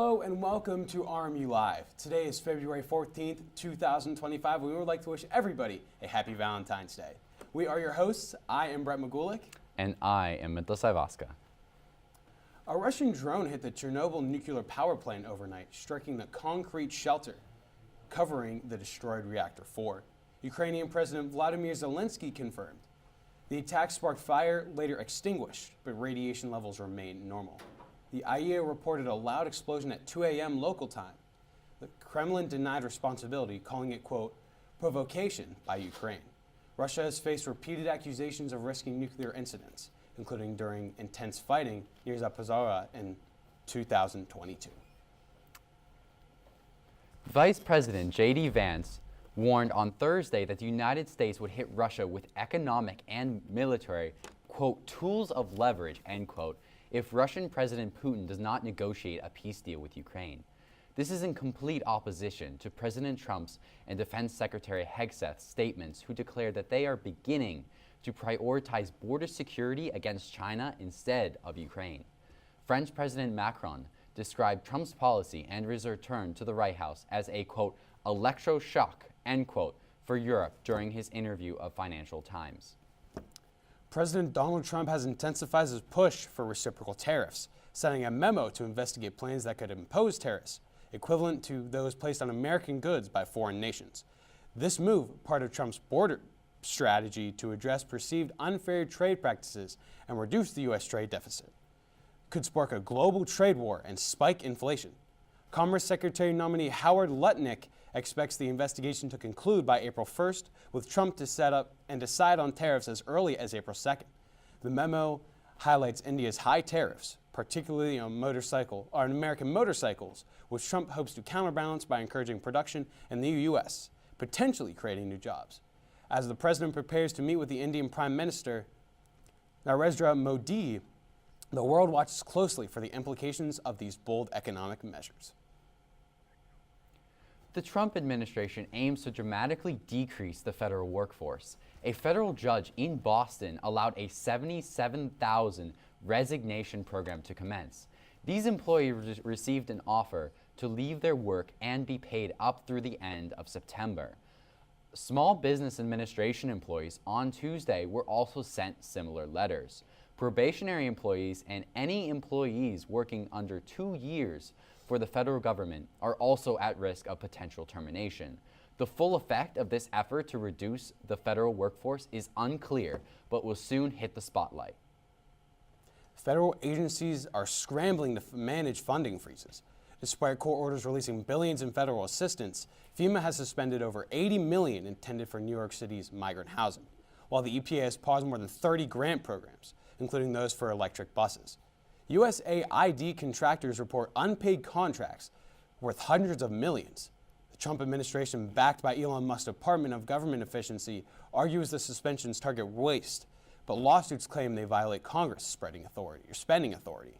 Hello and welcome to RMU Live. Today is February 14th, 2025. We would like to wish everybody a happy Valentine's Day. We are your hosts. I am Brett Magulik. And I am Mitosai Vaska. A Russian drone hit the Chernobyl nuclear power plant overnight, striking the concrete shelter covering the destroyed reactor 4. Ukrainian President Vladimir Zelensky confirmed. The attack sparked fire, later extinguished, but radiation levels remain normal. The IAEA reported a loud explosion at 2 a.m. local time. The Kremlin denied responsibility, calling it, quote, provocation by Ukraine. Russia has faced repeated accusations of risking nuclear incidents, including during intense fighting near Zaporizhzhia in 2022. Vice President J.D. Vance warned on Thursday that the United States would hit Russia with economic and military, quote, tools of leverage, end quote, if Russian President Putin does not negotiate a peace deal with Ukraine. This is in complete opposition to President Trump's and Defense Secretary Hegseth's statements, who declared that they are beginning to prioritize border security against China instead of Ukraine. French President Macron described Trump's policy and his return to the White House as a, quote, electroshock, end quote, for Europe during his interview of Financial Times. President Donald Trump has intensified his push for reciprocal tariffs, sending a memo to investigate plans that could impose tariffs equivalent to those placed on American goods by foreign nations. This move, part of Trump's border strategy to address perceived unfair trade practices and reduce the U.S. trade deficit, could spark a global trade war and spike inflation. Commerce Secretary nominee Howard Lutnick expects the investigation to conclude by April 1st, with Trump to set up and decide on tariffs as early as April 2nd. The memo highlights India's high tariffs, particularly on American motorcycles, which Trump hopes to counterbalance by encouraging production in the U.S., potentially creating new jobs. As the president prepares to meet with the Indian Prime Minister Narendra Modi, the world watches closely for the implications of these bold economic measures. The Trump administration aims to dramatically decrease the federal workforce. A federal judge in Boston allowed a 77,000 resignation program to commence. These employees received an offer to leave their work and be paid up through the end of September. Small Business Administration employees on Tuesday were also sent similar letters. Probationary employees and any employees working under 2 years for the federal government are also at risk of potential termination. The full effect of this effort to reduce the federal workforce is unclear, but will soon hit the spotlight. Federal agencies are scrambling to manage funding freezes. Despite court orders releasing billions in federal assistance, FEMA has suspended over $80 million intended for New York City's migrant housing, while the EPA has paused more than 30 grant programs, including those for electric buses. USAID contractors report unpaid contracts worth hundreds of millions. The Trump administration, backed by Elon Musk's Department of Government Efficiency, argues the suspensions target waste, but lawsuits claim they violate Congress' spending authority.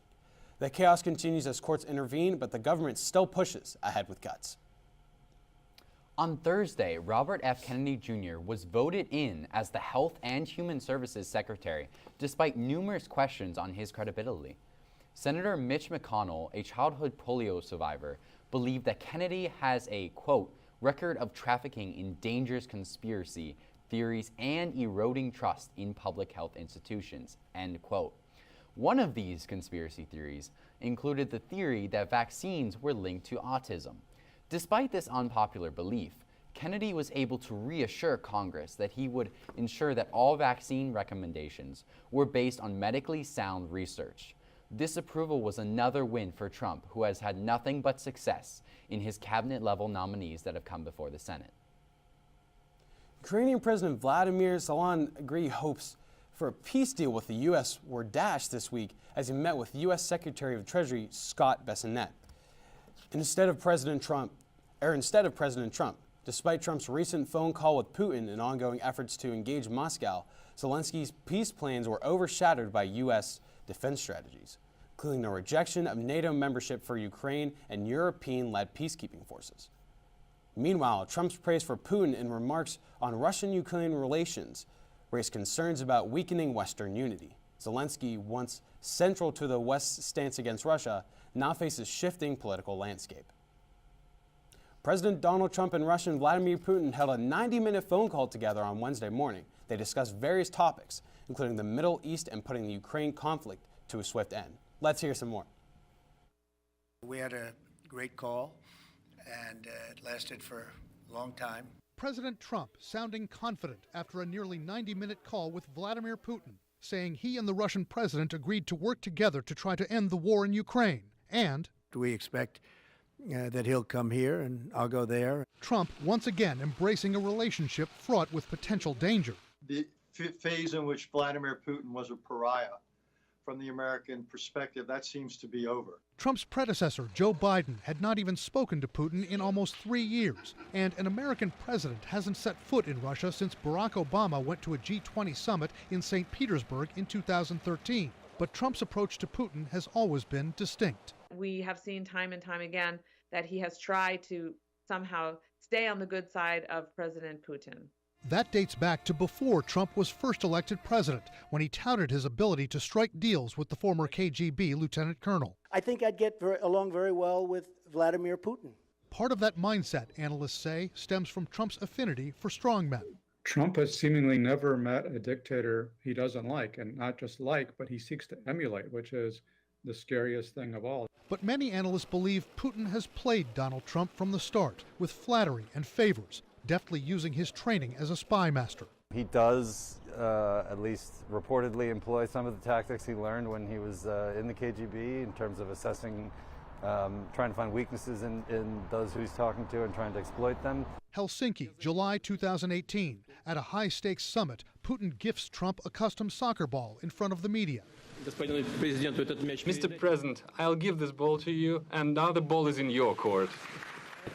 The chaos continues as courts intervene, but the government still pushes ahead with cuts. On Thursday, Robert F. Kennedy Jr. was voted in as the Health and Human Services Secretary, despite numerous questions on his credibility. Senator Mitch McConnell, a childhood polio survivor, believed that Kennedy has a, quote, record of trafficking in dangerous conspiracy theories and eroding trust in public health institutions, end quote. One of these conspiracy theories included the theory that vaccines were linked to autism. Despite this unpopular belief, Kennedy was able to reassure Congress that he would ensure that all vaccine recommendations were based on medically sound research. This approval was another win for Trump, who has had nothing but success in his cabinet-level nominees that have come before the Senate. Ukrainian President Vladimir Zelensky hopes for a peace deal with the U.S. were dashed this week as he met with U.S. Secretary of Treasury Scott Bessent. Instead of President Trump, despite Trump's recent phone call with Putin and ongoing efforts to engage Moscow, Zelensky's peace plans were overshadowed by U.S. defense strategies, including the rejection of NATO membership for Ukraine and European-led peacekeeping forces. Meanwhile, Trump's praise for Putin and remarks on Russian-Ukrainian relations raised concerns about weakening Western unity. Zelensky, once central to the West's stance against Russia, now faces shifting political landscape. President Donald Trump and Russian Vladimir Putin held a 90-minute phone call together on Wednesday morning. They discussed various topics, including the Middle East and putting the Ukraine conflict to a swift end. Let's hear some more. We had a great call, and it lasted for a long time. President Trump sounding confident after a nearly 90-minute call with Vladimir Putin, saying he and the Russian president agreed to work together to try to end the war in Ukraine. And we expect that he'll come here and I'll go there. Trump once again embracing a relationship fraught with potential danger. The phase in which Vladimir Putin was a pariah from the American perspective, that seems to be over. Trump's predecessor, Joe Biden, had not even spoken to Putin in almost 3 years, and an American president hasn't set foot in Russia since Barack Obama went to a G20 summit in St. Petersburg in 2013. But Trump's approach to Putin has always been distinct. We have seen time and time again that he has tried to somehow stay on the good side of President Putin. That dates back to before Trump was first elected president, when he touted his ability to strike deals with the former KGB lieutenant colonel. I think I'd get along very well with Vladimir Putin. Part of that mindset, analysts say, stems from Trump's affinity for strongmen. Trump has seemingly never met a dictator he doesn't like, and not just like, but he seeks to emulate, which is the scariest thing of all. But many analysts believe Putin has played Donald Trump from the start with flattery and favors, deftly using his training as a spy master. He does at least reportedly employ some of the tactics he learned when he was in the KGB in terms of assessing, trying to find weaknesses in those who he's talking to and trying to exploit them. Helsinki, July 2018. At a high-stakes summit, Putin gifts Trump a custom soccer ball in front of the media. Mr. President, I'll give this ball to you, and now the ball is in your court.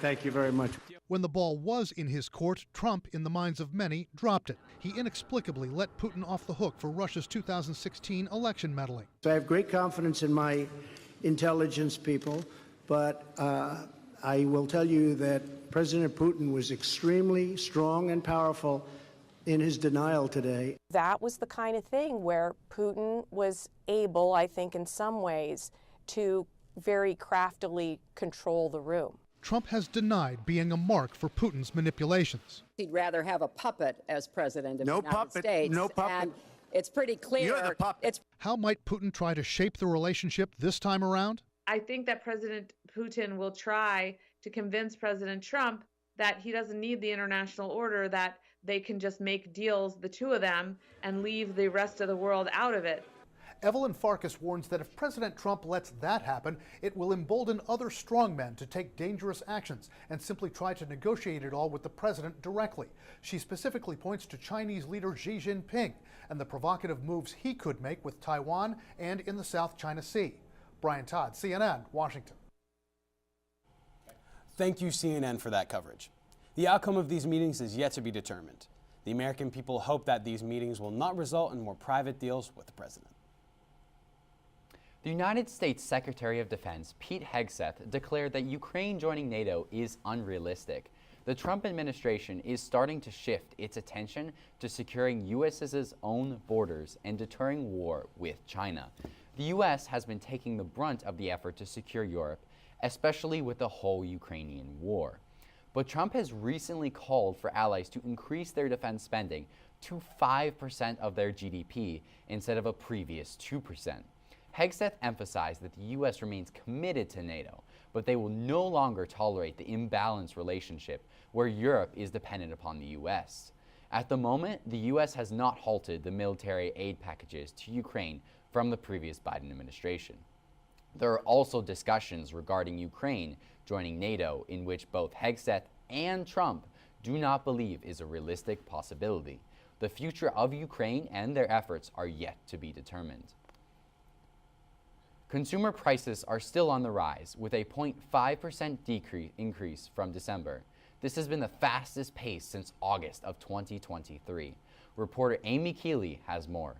Thank you very much. When the ball was in his court, Trump, in the minds of many, dropped it. He inexplicably let Putin off the hook for Russia's 2016 election meddling. So I have great confidence in my intelligence people, but I will tell you that President Putin was extremely strong and powerful in his denial today. That was the kind of thing where Putin was able, I think, in some ways, to very craftily control the room. Trump has denied being a mark for Putin's manipulations. He'd rather have a puppet as president of the United States. No puppet. And it's pretty clear. You're the puppet. How might Putin try to shape the relationship this time around? I think that President Putin will try to convince President Trump that he doesn't need the international order, that they can just make deals, the two of them, and leave the rest of the world out of it. Evelyn Farkas warns that if President Trump lets that happen, it will embolden other strongmen to take dangerous actions and simply try to negotiate it all with the president directly. She specifically points to Chinese leader Xi Jinping and the provocative moves he could make with Taiwan and in the South China Sea. Brian Todd, CNN, Washington. Thank you, CNN, for that coverage. The outcome of these meetings is yet to be determined. The American people hope that these meetings will not result in more private deals with the president. The United States Secretary of Defense, Pete Hegseth, declared that Ukraine joining NATO is unrealistic. The Trump administration is starting to shift its attention to securing U.S.'s own borders and deterring war with China. The U.S. has been taking the brunt of the effort to secure Europe, especially with the whole Ukrainian war. But Trump has recently called for allies to increase their defense spending to 5% of their GDP instead of a previous 2%. Hegseth emphasized that the U.S. remains committed to NATO, but they will no longer tolerate the imbalanced relationship where Europe is dependent upon the U.S. At the moment, the U.S. has not halted the military aid packages to Ukraine from the previous Biden administration. There are also discussions regarding Ukraine joining NATO in which both Hegseth and Trump do not believe is a realistic possibility. The future of Ukraine and their efforts are yet to be determined. Consumer prices are still on the rise, with a 0.5% increase from December. This has been the fastest pace since August of 2023. Reporter Amy Keeley has more.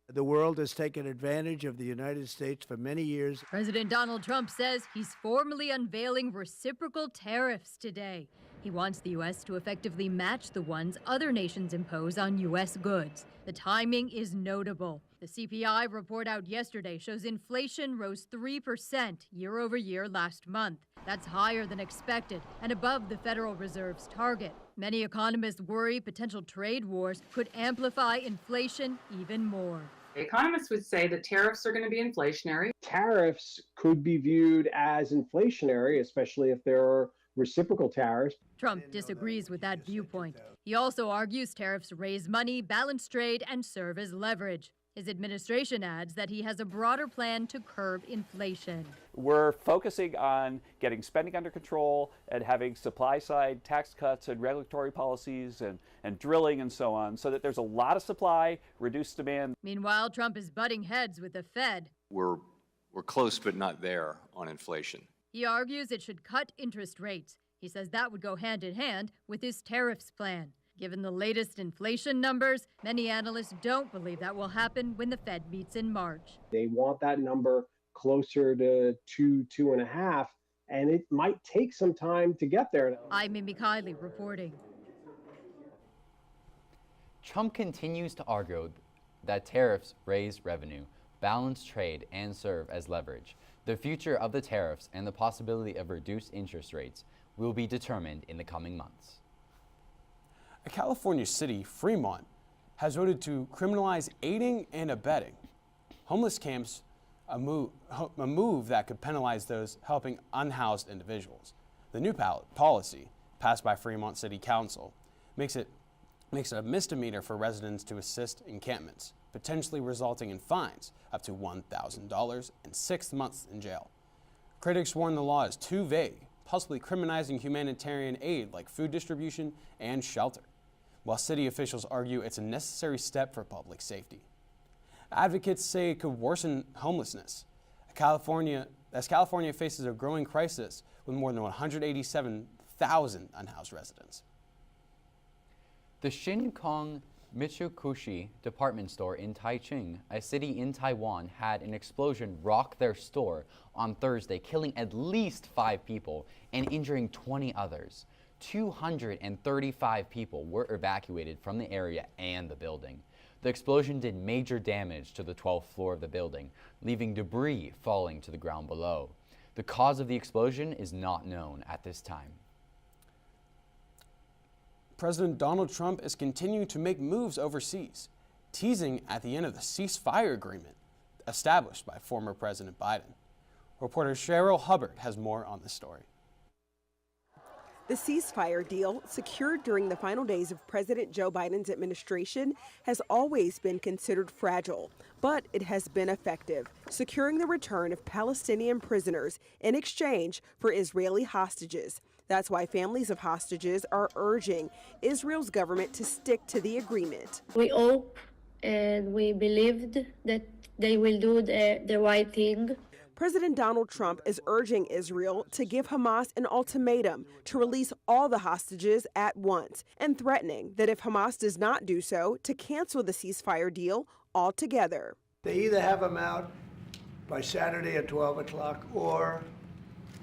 The world has taken advantage of the United States for many years. President Donald Trump says he's formally unveiling reciprocal tariffs today. He wants the U.S. to effectively match the ones other nations impose on U.S. goods. The timing is notable. The CPI report out yesterday shows inflation rose 3% year over year last month. That's higher than expected and above the Federal Reserve's target. Many economists worry potential trade wars could amplify inflation even more. Economists would say that tariffs are going to be inflationary. Tariffs could be viewed as inflationary, especially if there are reciprocal tariffs. Trump disagrees with that viewpoint. He also argues tariffs raise money, balance trade, and serve as leverage. His administration adds that he has a broader plan to curb inflation. We're focusing on getting spending under control and having supply side tax cuts and regulatory policies and drilling and so on, so that there's a lot of supply, reduced demand. Meanwhile, Trump is butting heads with the Fed. We're close but not there on inflation. He argues it should cut interest rates. He says that would go hand in hand with his tariffs plan. Given the latest inflation numbers, many analysts don't believe that will happen when the Fed meets in March. They want that number closer to 2.5, and it might take some time to get there. I'm Mimi Kiley reporting. Trump continues to argue that tariffs raise revenue, balance trade, and serve as leverage. The future of the tariffs and the possibility of reduced interest rates will be determined in the coming months. A California city, Fremont, has voted to criminalize aiding and abetting homeless camps, a move that could penalize those helping unhoused individuals. The new policy, passed by Fremont City Council, makes it a misdemeanor for residents to assist encampments, potentially resulting in fines up to $1,000 and 6 months in jail. Critics warn the law is too vague, possibly criminalizing humanitarian aid like food distribution and shelter, while city officials argue it's a necessary step for public safety. Advocates say it could worsen homelessness, as California faces a growing crisis with more than 187,000 unhoused residents. The Shin Kong Mitsukushi department store in Taichung, a city in Taiwan, had an explosion rock their store on Thursday, killing at least 5 people and injuring 20 others. 235 people were evacuated from the area and the building. The explosion did major damage to the 12th floor of the building, leaving debris falling to the ground below. The cause of the explosion is not known at this time. President Donald Trump is continuing to make moves overseas, teasing at the end of the ceasefire agreement established by former President Biden. Reporter Cheryl Hubbard has more on this story. The ceasefire deal, secured during the final days of President Joe Biden's administration, has always been considered fragile, but it has been effective, securing the return of Palestinian prisoners in exchange for Israeli hostages. That's why families of hostages are urging Israel's government to stick to the agreement. We hope and we believed that they will do the right thing. President Donald Trump is urging Israel to give Hamas an ultimatum to release all the hostages at once, and threatening that if Hamas does not do so, to cancel the ceasefire deal altogether. They either have them out by Saturday at 12 o'clock or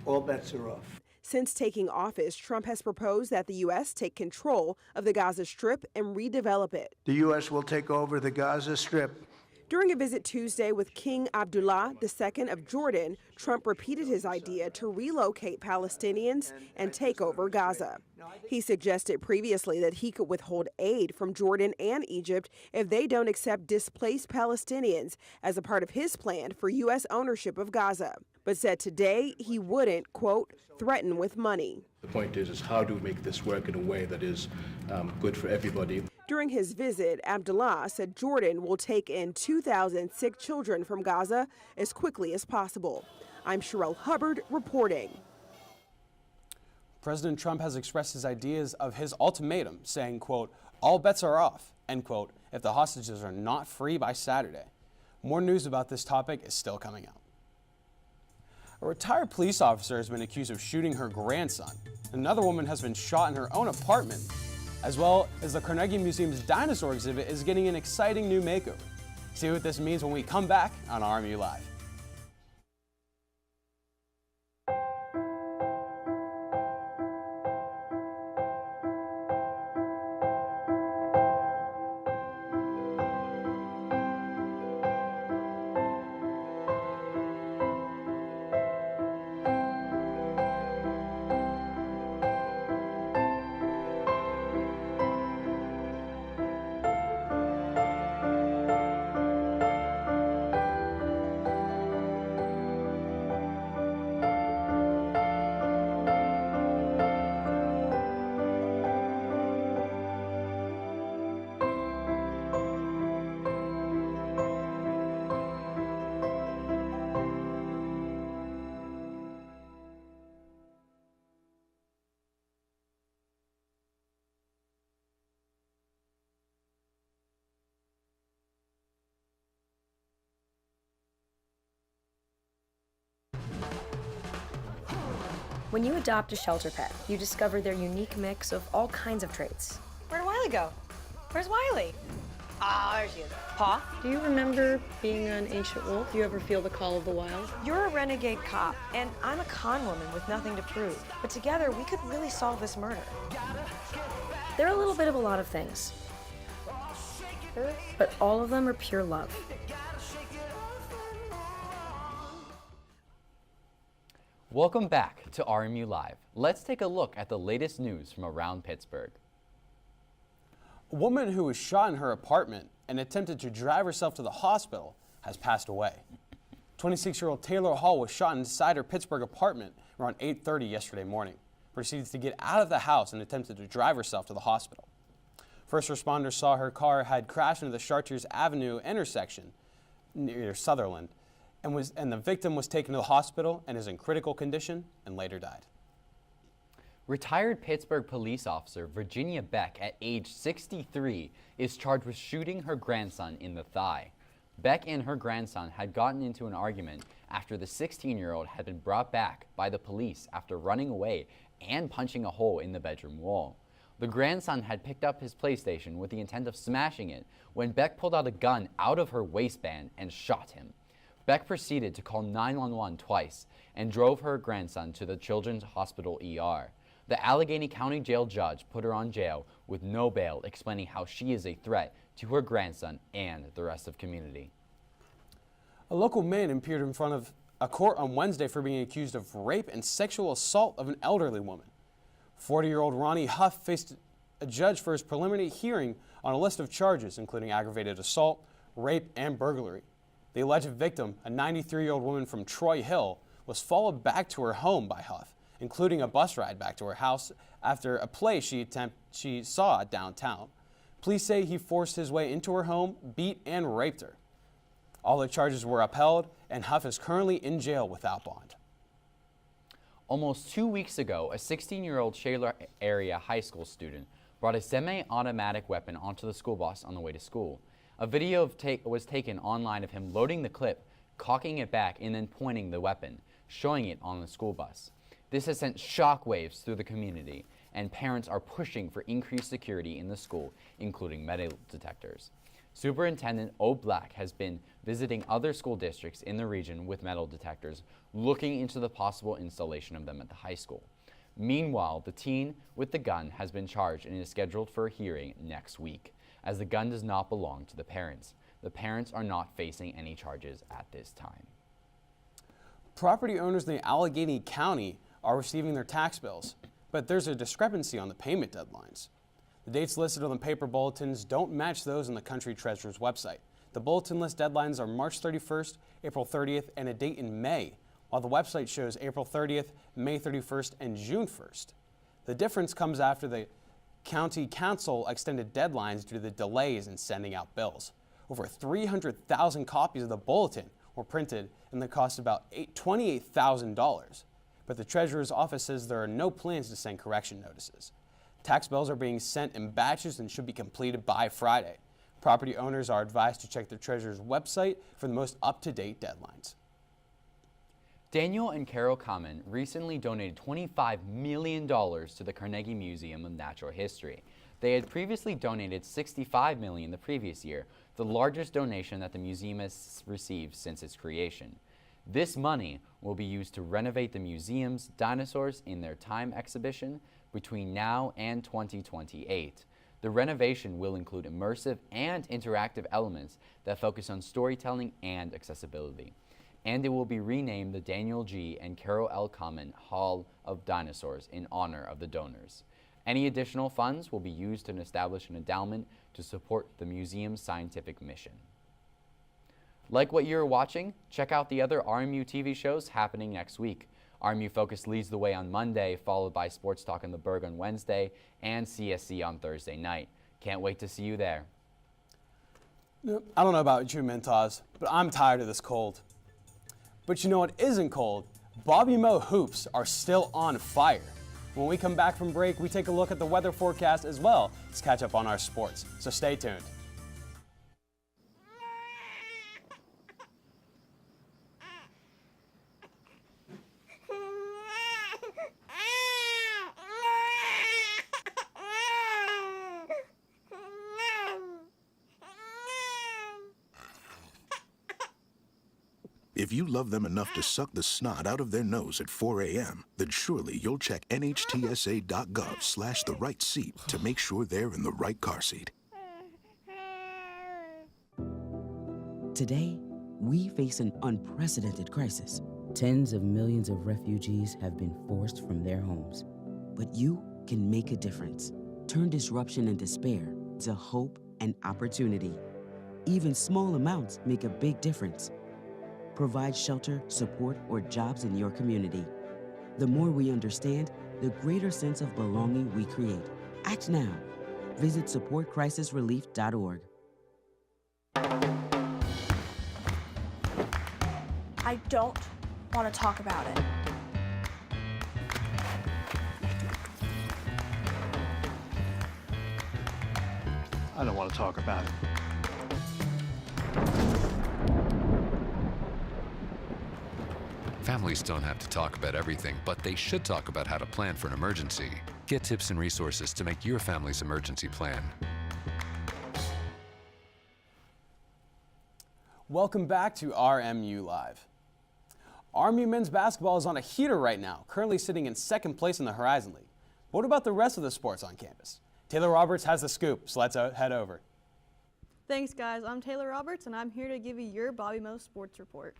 all bets are off. Since taking office, Trump has proposed that the U.S. take control of the Gaza Strip and redevelop it. The U.S. will take over the Gaza Strip. During a visit Tuesday with King Abdullah II of Jordan, Trump repeated his idea to relocate Palestinians and take over Gaza. He suggested previously that he could withhold aid from Jordan and Egypt if they don't accept displaced Palestinians as a part of his plan for U.S. ownership of Gaza, but said today he wouldn't, quote, threaten with money. The point is how do we make this work in a way that is good for everybody? During his visit, Abdullah said Jordan will take in 2,000 sick children from Gaza as quickly as possible. I'm Cheryl Hubbard reporting. President Trump has expressed his ideas of his ultimatum, saying, quote, all bets are off, end quote, if the hostages are not free by Saturday. More news about this topic is still coming out. A retired police officer has been accused of shooting her grandson. Another woman has been shot in her own apartment, as well as the Carnegie Museum's dinosaur exhibit is getting an exciting new makeover. See what this means when we come back on RMU Live. When you adopt a shelter pet, you discover their unique mix of all kinds of traits. Where'd Wiley go? Where's Wiley? Ah, there she is. Paw? Do you remember being an ancient wolf? Do you ever feel the call of the wild? You're a renegade cop, and I'm a con woman with nothing to prove. But together, we could really solve this murder. They're a little bit of a lot of things, but all of them are pure love. Welcome back to RMU Live. Let's take a look at the latest news from around Pittsburgh. A woman who was shot in her apartment and attempted to drive herself to the hospital has passed away. 26-year-old Taylor Hall was shot inside her Pittsburgh apartment around 8:30 yesterday morning. Proceeded to get out of the house and attempted to drive herself to the hospital. First responders saw her car had crashed into the Chartiers Avenue intersection near Sutherland, and the victim was taken to the hospital and is in critical condition and later died. Retired Pittsburgh police officer Virginia Beck, at age 63, is charged with shooting her grandson in the thigh. Beck and her grandson had gotten into an argument after the 16-year-old had been brought back by the police after running away and punching a hole in the bedroom wall. The grandson had picked up his PlayStation with the intent of smashing it when Beck pulled out a gun out of her waistband and shot him. Beck proceeded to call 911 twice and drove her grandson to the Children's Hospital ER. The Allegheny County Jail judge put her on jail with no bail, explaining how she is a threat to her grandson and the rest of the community. A local man appeared in front of a court on Wednesday for being accused of rape and sexual assault of an elderly woman. 40-year-old Ronnie Huff faced a judge for his preliminary hearing on a list of charges, including aggravated assault, rape, and burglary. The alleged victim, a 93-year-old woman from Troy Hill, was followed back to her home by Huff, including a bus ride back to her house after a play she saw downtown. Police say he forced his way into her home, beat and raped her. All the charges were upheld, and Huff is currently in jail without bond. Almost 2 weeks ago, a 16-year-old Shaler area high school student brought a semi-automatic weapon onto the school bus on the way to school. A video was taken online of him loading the clip, cocking it back, and then pointing the weapon, showing it on the school bus. This has sent shockwaves through the community, and parents are pushing for increased security in the school, including metal detectors. Superintendent O. Black has been visiting other school districts in the region with metal detectors, looking into the possible installation of them at the high school. Meanwhile, the teen with the gun has been charged and is scheduled for a hearing next week, as the gun does not belong to the parents. The parents are not facing any charges at this time. Property owners in Allegheny County are receiving their tax bills, but there's a discrepancy on the payment deadlines. The dates listed on the paper bulletins don't match those on the Country Treasurer's website. The bulletin list deadlines are March 31st, April 30th, and a date in May, while the website shows April 30th, May 31st, and June 1st. The difference comes after the County Council extended deadlines due to the delays in sending out bills. Over 300,000 copies of the bulletin were printed, and they cost about $28,000. But the Treasurer's office says there are no plans to send correction notices. Tax bills are being sent in batches and should be completed by Friday. Property owners are advised to check the Treasurer's website for the most up-to-date deadlines. Daniel and Carol Kamen recently donated $25 million to the Carnegie Museum of Natural History. They had previously donated $65 million the previous year, the largest donation that the museum has received since its creation. This money will be used to renovate the museum's Dinosaurs in Their Time exhibition between now and 2028. The renovation will include immersive and interactive elements that focus on storytelling and accessibility. And it will be renamed the Daniel G. and Carol L. Kamen Hall of Dinosaurs in honor of the donors. Any additional funds will be used to establish an endowment to support the museum's scientific mission. Like what you're watching, check out the other RMU TV shows happening next week. RMU Focus leads the way on Monday, followed by Sports Talk in the Berg on Wednesday, and CSC on Thursday night. Can't wait to see you there. I don't know about you, Mentos, but I'm tired of this cold. But you know what isn't cold? Bobby Mo hoops are still on fire. When we come back from break, we take a look at the weather forecast as well as catch up on our sports. So stay tuned. If you love them enough to suck the snot out of their nose at 4 a.m., then surely you'll check nhtsa.gov/the right seat to make sure they're in the right car seat. Today, we face an unprecedented crisis. Tens of millions of refugees have been forced from their homes. But you can make a difference. Turn disruption and despair to hope and opportunity. Even small amounts make a big difference. Provide shelter, support, or jobs in your community. The more we understand, the greater sense of belonging we create. Act now. Visit supportcrisisrelief.org. I don't want to talk about it. I don't want to talk about it. Families don't have to talk about everything, but they should talk about how to plan for an emergency. Get tips and resources to make your family's emergency plan. Welcome back to RMU Live. RMU men's basketball is on a heater right now, currently sitting in second place in the Horizon League. What about the rest of the sports on campus? Taylor Roberts has the scoop, so let's head over. Thanks, guys. I'm Taylor Roberts, and I'm here to give you your Bobby Mo Sports Report.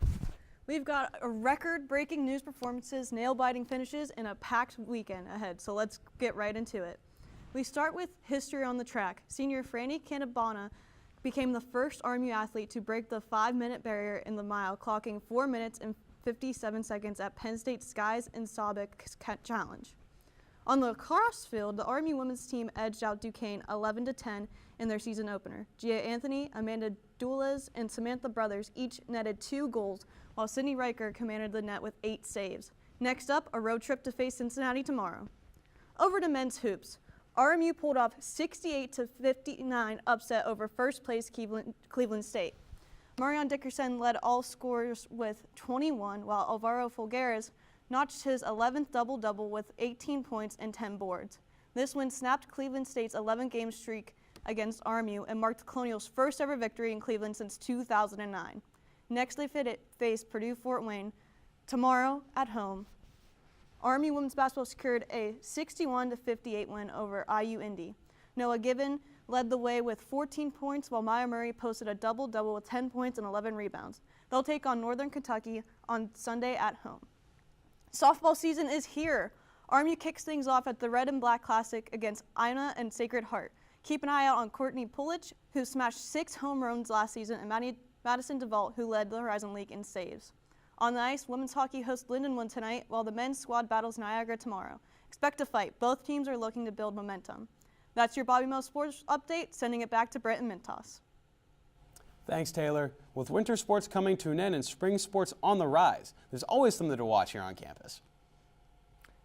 We've got a record-breaking news performances, nail-biting finishes, and a packed weekend ahead, so let's get right into it. We start with history on the track. Senior Franny Cantabana became the first RMU athlete to break the 5-minute barrier in the mile, clocking 4 minutes and 57 seconds at Penn State's Skies and Saubek Challenge. On the lacrosse field, the RMU women's team edged out Duquesne 11-10 in their season opener. Gia Anthony, Amanda Doulas, and Samantha Brothers each netted 2 goals, while Sydney Riker commanded the net with 8 saves. Next up, a road trip to face Cincinnati tomorrow. Over to men's hoops. RMU pulled off 68-59 upset over first place Cleveland State. Marion Dickerson led all scorers with 21, while Alvaro Folgueras notched his 11th double-double with 18 points and 10 boards. This win snapped Cleveland State's 11-game streak against RMU and marked Colonial's first ever victory in Cleveland since 2009. Next, they face Purdue-Fort Wayne tomorrow at home. RMU women's basketball secured a 61-58 win over IU Indy. Noah Gibbon led the way with 14 points, while Maya Murray posted a double-double with 10 points and 11 rebounds. They'll take on Northern Kentucky on Sunday at home. Softball season is here. RMU kicks things off at the Red and Black Classic against Ina and Sacred Heart. Keep an eye out on Courtney Pulich, who smashed 6 home runs last season, and Madison DeVault, who led the Horizon League in saves. On the ice, women's hockey hosts Lindenwood tonight, while the men's squad battles Niagara tomorrow. Expect a fight. Both teams are looking to build momentum. That's your Bobby Mo Sports update, sending it back to Brent and Mintos. Thanks, Taylor. With winter sports coming to an end and spring sports on the rise, there's always something to watch here on campus.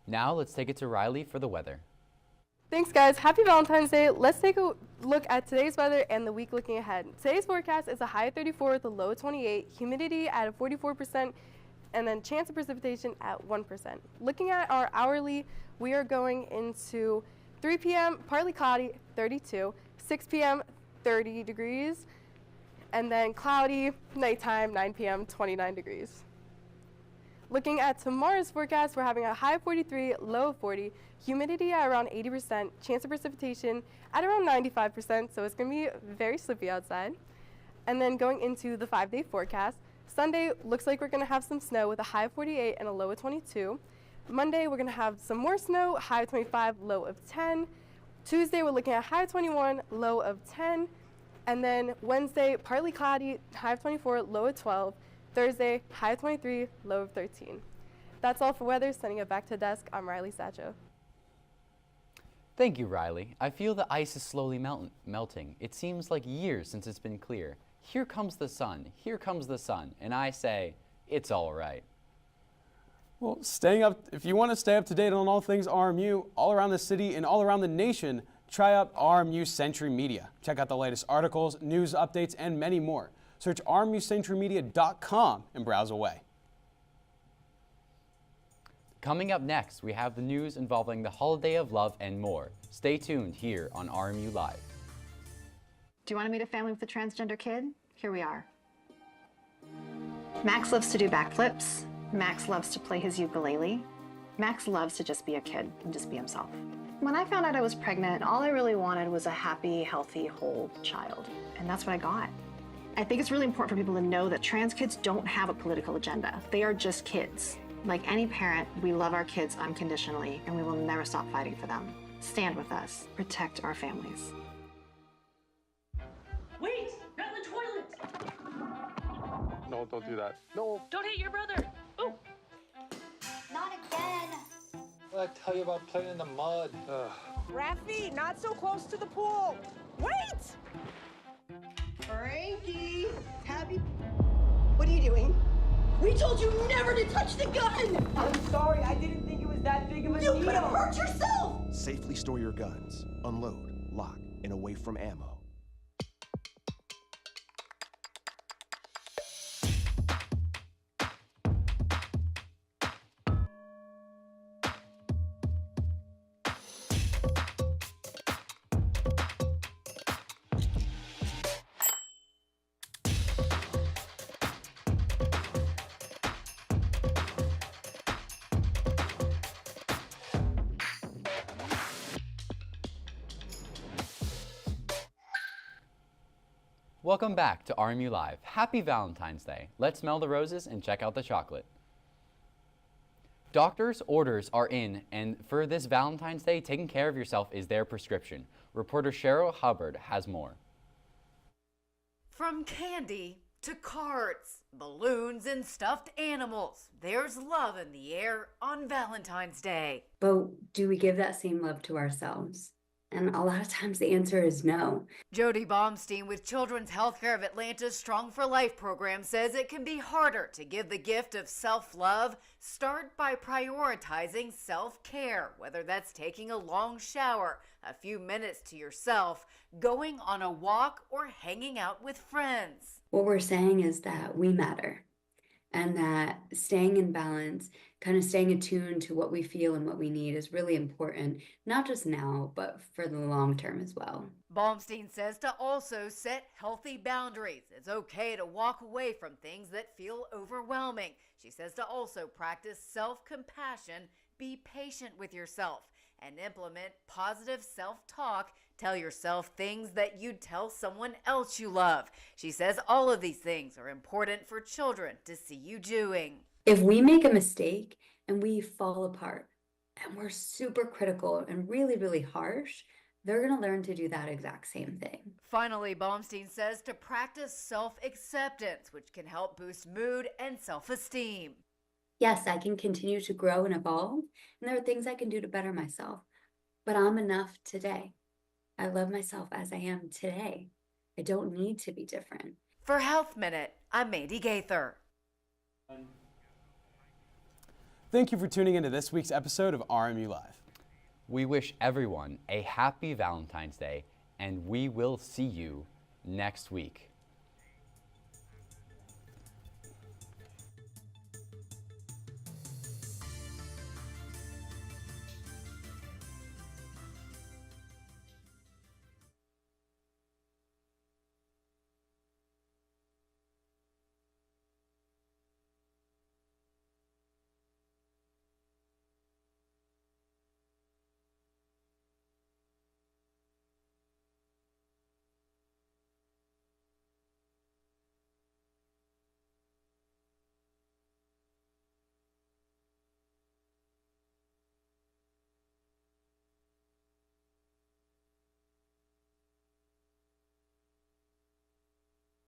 Now let's take it to Riley for the weather. Thanks, guys. Happy Valentine's Day. Let's take a look at today's weather and the week looking ahead. Today's forecast is a high of 34 with a low of 28, humidity at 44%, and then chance of precipitation at 1%. Looking at our hourly, we are going into 3 p.m., partly cloudy, 32, 6 p.m., 30 degrees, and then cloudy, nighttime, 9 p.m., 29 degrees. Looking at tomorrow's forecast, we're having a high of 43, low of 40, humidity at around 80%, chance of precipitation at around 95%, so it's going to be very slippy outside. And then going into the 5-day forecast, Sunday looks like we're going to have some snow with a high of 48 and a low of 22. Monday, we're going to have some more snow, high of 25, low of 10. Tuesday, we're looking at high of 21, low of 10. And then Wednesday, partly cloudy, high of 24, low of 12. Thursday, high of 23, low of 13. That's all for weather. Sending it back to the desk, I'm Riley Satcho. Thank you, Riley. I feel the ice is slowly melting. It seems like years since it's been clear. Here comes the sun, and I say, it's all right. Well, if you want to stay up to date on all things RMU, all around the city and all around the nation, try out RMU Century Media. Check out the latest articles, news updates, and many more. Search RMUCenturyMedia.com and browse away. Coming up next, we have the news involving the Holiday of Love and more. Stay tuned here on RMU Live. Do you want to meet a family with a transgender kid? Here we are. Max loves to do backflips. Max loves to play his ukulele. Max loves to just be a kid and just be himself. When I found out I was pregnant, all I really wanted was a happy, healthy, whole child. And that's what I got. I think it's really important for people to know that trans kids don't have a political agenda. They are just kids. Like any parent, we love our kids unconditionally, and we will never stop fighting for them. Stand with us. Protect our families. Wait! Not in the toilet! No, don't do that. No. Don't hit your brother! Oh! Not again. What did I tell you about playing in the mud? Raffy, not so close to the pool. Wait! Frankie, happy. What are you doing? We told you never to touch the gun! I'm sorry, I didn't think it was that big of a deal. You could have hurt yourself! Safely store your guns. Unload, lock, and away from ammo. Welcome back to RMU Live. Happy Valentine's Day. Let's smell the roses and check out the chocolate. Doctors' orders are in, and for this Valentine's Day, taking care of yourself is their prescription. Reporter Cheryl Hubbard has more. From candy to cards, balloons, and stuffed animals, there's love in the air on Valentine's Day. But do we give that same love to ourselves? And a lot of times the answer is no. Jody Baumstein with Children's Healthcare of Atlanta's Strong for Life program says it can be harder to give the gift of self-love. Start by prioritizing self-care, whether that's taking a long shower, a few minutes to yourself, going on a walk, or hanging out with friends. What we're saying is that we matter, and that staying in balance, kind of staying attuned to what we feel and what we need is really important, not just now, but for the long term as well. Baumstein says to also set healthy boundaries. It's okay to walk away from things that feel overwhelming. She says to also practice self-compassion, be patient with yourself, and implement positive self-talk. Tell yourself things that you'd tell someone else you love. She says all of these things are important for children to see you doing. If we make a mistake and we fall apart and we're super critical and really, really harsh, they're going to learn to do that exact same thing. Finally, Baumstein says to practice self-acceptance, which can help boost mood and self-esteem. Yes, I can continue to grow and evolve, and there are things I can do to better myself, but I'm enough today. I love myself as I am today. I don't need to be different. For Health Minute, I'm Mandy Gaither. Thank you for tuning into this week's episode of RMU Live. We wish everyone a happy Valentine's Day, and we will see you next week.